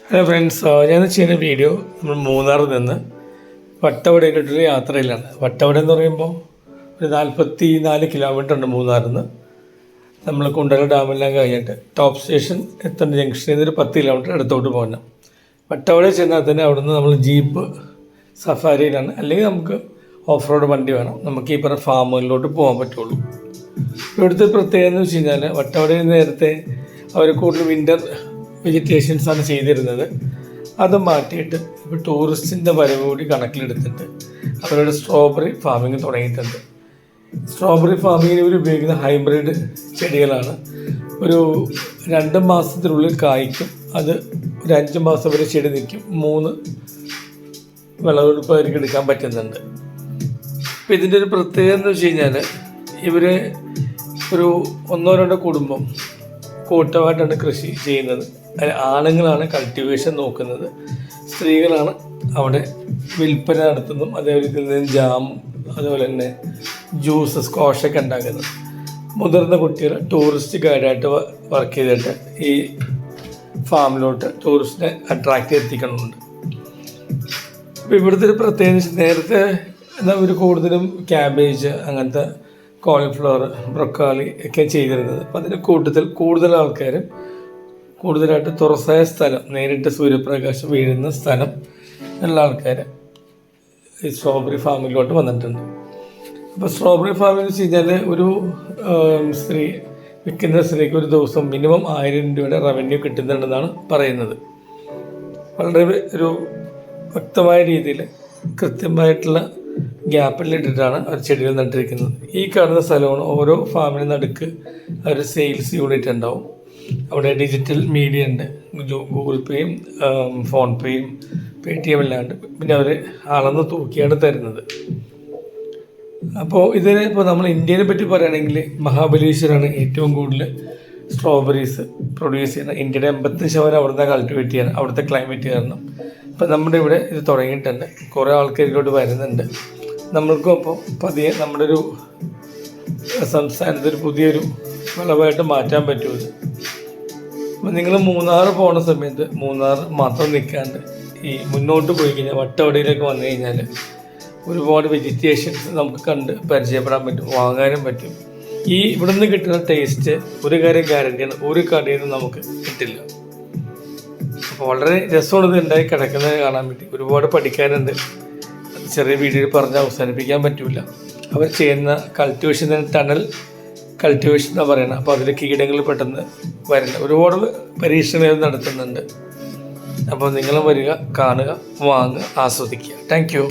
Hello friends, ഞാൻ ചെയ്യുന്ന video നമ്മൾ മൂന്നാറിൽ നിന്ന് വട്ടവടയിലോട്ടൊരു യാത്രയിലാണ്. വട്ടവട എന്ന് പറയുമ്പോൾ ഒരു 44 കിലോമീറ്റർ ഉണ്ട് മൂന്നാറിൽ നിന്ന്. നമ്മൾ കുണ്ടല ഡാമെല്ലാം കഴിഞ്ഞിട്ട് ടോപ്പ് സ്റ്റേഷൻ എത്തേണ്ട ജംഗ്ഷനിൽ നിന്ന് ഒരു 10 കിലോമീറ്റർ അടുത്തോട്ട് പോകണം. വട്ടവട ചെന്നാൽ തന്നെ അവിടുന്ന് നമ്മൾ ജീപ്പ് സഫാരിയിലാണ്, അല്ലെങ്കിൽ നമുക്ക് ഓഫ് റോഡ് വണ്ടി വേണം. നമുക്ക് ഈ പറഞ്ഞ ഫാമുകളിലോട്ട് പോകാൻ പറ്റുള്ളൂ. ഇവിടുത്തെ പ്രത്യേകത എന്ന് വെച്ച് കഴിഞ്ഞാൽ വട്ടവടയിൽ നേരത്തെ അവർ കൂടുതൽ വിൻ്റർ വെജിറ്റേഷൻസാണ് ചെയ്തിരുന്നത്. അത് മാറ്റിയിട്ട് ഇപ്പോൾ ടൂറിസ്റ്റിൻ്റെ വരവ് കൂടി കണക്കിലെടുത്തിട്ട് അവരുടെ സ്ട്രോബെറി ഫാമിങ് തുടങ്ങിയിട്ടുണ്ട്. സ്ട്രോബെറി ഫാമിങ്ങിന് ഇവർ ഉപയോഗിക്കുന്ന ഹൈബ്രിഡ് ചെടികളാണ്. ഒരു 2 മാസത്തിനുള്ളിൽ കായ്ക്കും. അത് ഒരു 5 മാസം വരെ ചെടി നിൽക്കും. 3 വിളവെടുപ്പ് അവർക്ക് എടുക്കാൻ പറ്റുന്നുണ്ട്. അപ്പോൾ ഇതിൻ്റെ ഒരു പ്രത്യേകത എന്ന് വെച്ച് കഴിഞ്ഞാൽ ഇവർ ഒരു 1-2 കുടുംബം കൂട്ടമായിട്ടാണ് കൃഷി ചെയ്യുന്നത്. ആണുങ്ങളാണ് കൾട്ടിവേഷൻ നോക്കുന്നത്, സ്ത്രീകളാണ് അവിടെ വിൽപ്പന നടത്തുന്നതും അതേപോലെ ഇതിൽ നിന്ന് ജാം, അതുപോലെ തന്നെ ജ്യൂസ്, സ്ക്വാഷൊക്കെ ഉണ്ടാക്കുന്നത്. മുതിർന്ന കുട്ടികൾ ടൂറിസ്റ്റ് ഗൈഡായിട്ട് വർക്ക് ചെയ്തിട്ട് ഈ ഫാമിലോട്ട് ടൂറിസ്റ്റിനെ അട്രാക്റ്റ് എത്തിക്കണമെന്നുണ്ട്. അപ്പോൾ ഇവിടുത്തെ ഒരു പ്രത്യേകിച്ച് നേരത്തെ ഇവർ കൂടുതലും ക്യാബേജ്, അങ്ങനത്തെ കോളിഫ്ലവർ, ബ്രൊക്കാളി ഒക്കെ ചെയ്തിരുന്നത്. അപ്പോൾ അതിന് കൂടുതൽ ആൾക്കാരും കൂടുതലായിട്ട് തുറസായ സ്ഥലം, നേരിട്ട് സൂര്യപ്രകാശം വീഴുന്ന സ്ഥലം ഉള്ള ആൾക്കാർ ഈ സ്ട്രോബെറി ഫാമിലോട്ട് വന്നിട്ടുണ്ട്. അപ്പോൾ സ്ട്രോബെറി ഫാമിൽ എന്ന് വെച്ച് കഴിഞ്ഞാൽ ഒരു വിൽക്കുന്ന സ്ത്രീക്ക് ഒരു ദിവസം മിനിമം 1000 രൂപയുടെ റവന്യൂ കിട്ടുന്നുണ്ടെന്നാണ് പറയുന്നത്. വളരെ ഒരു വ്യക്തമായ രീതിയിൽ കൃത്യമായിട്ടുള്ള ഗ്യാപ്പിലിട്ടിട്ടാണ് അവർ ചെടികൾ നട്ടിരിക്കുന്നത്. ഈ കാണുന്ന സ്ഥലമാണ് ഓരോ ഫാമിലി നടുക്ക് അവർ സെയിൽസ് യൂണിറ്റ് ഉണ്ടാവും. അവിടെ ഡിജിറ്റൽ മീഡിയ ഉണ്ട്, ഗൂഗിൾ പേയും ഫോൺ പേയും പേടിഎം എല്ലാം ഉണ്ട്. പിന്നെ അവർ അളന്ന് തൂക്കിയാണ് തരുന്നത്. അപ്പോൾ ഇതിന് ഇപ്പോൾ നമ്മൾ ഇന്ത്യനെ പറ്റി പറയുകയാണെങ്കിൽ മഹാബലേശ്വരാണ് ഏറ്റവും കൂടുതൽ സ്ട്രോബെറീസ് പ്രൊഡ്യൂസ് ചെയ്യുന്നത്. ഇന്ത്യയുടെ 85% അവിടുന്ന് കൾട്ടിവേറ്റ് ചെയ്യാൻ അവിടുത്തെ ക്ലൈമറ്റ് കാരണം. ഇപ്പം നമ്മുടെ ഇവിടെ ഇത് തുടങ്ങിയിട്ടുണ്ട്, കുറേ ആൾക്കാർ ഇതിലോട്ട് വരുന്നുണ്ട്. നമ്മൾക്കും അപ്പോൾ പതിയെ നമ്മുടെ ഒരു സംസ്ഥാനത്തൊരു പുതിയൊരു വിളവായിട്ട് മാറ്റാൻ പറ്റുമത്. അപ്പം നിങ്ങൾ മൂന്നാർ പോകുന്ന സമയത്ത് മൂന്നാർ മാത്രം നിൽക്കാണ്ട് ഈ മുന്നോട്ട് പോയി കഴിഞ്ഞാൽ വട്ടവടയിലേക്ക് വന്നു കഴിഞ്ഞാൽ ഒരുപാട് വെജിറ്റേഷൻസ് നമുക്ക് കണ്ട് പരിചയപ്പെടാൻ പറ്റും, വാങ്ങാനും പറ്റും. ഈ ഇവിടെ നിന്ന് കിട്ടുന്ന ടേസ്റ്റ് ഒരു കാര്യം ഗ്യാരണ്ടിയാണ്, ഒരു കടയിൽ നിന്ന് നമുക്ക് കിട്ടില്ല. അപ്പോൾ വളരെ രസമുള്ളത് ഉണ്ടായി കിടക്കുന്നത് കാണാൻ പറ്റി. ഒരുപാട് പഠിക്കാനുണ്ട്. ചെറിയ വീഡിയോയിൽ പറഞ്ഞ് അവസാനിപ്പിക്കാൻ പറ്റില്ല. അവർ ചെയ്യുന്ന കൾട്ടിവേഷൻ തന്നെ ടണൽ കൾട്ടിവേഷൻ എന്നാണ് പറയുന്നത്. അപ്പോൾ അതിൽ കീടങ്ങൾ പെട്ടെന്ന് വരുന്ന ഒരുപാട് പരീക്ഷണങ്ങൾ നടത്തുന്നുണ്ട്. അപ്പോൾ നിങ്ങളും വരിക, കാണുക, വാങ്ങുക, ആസ്വദിക്കുക. Thank you.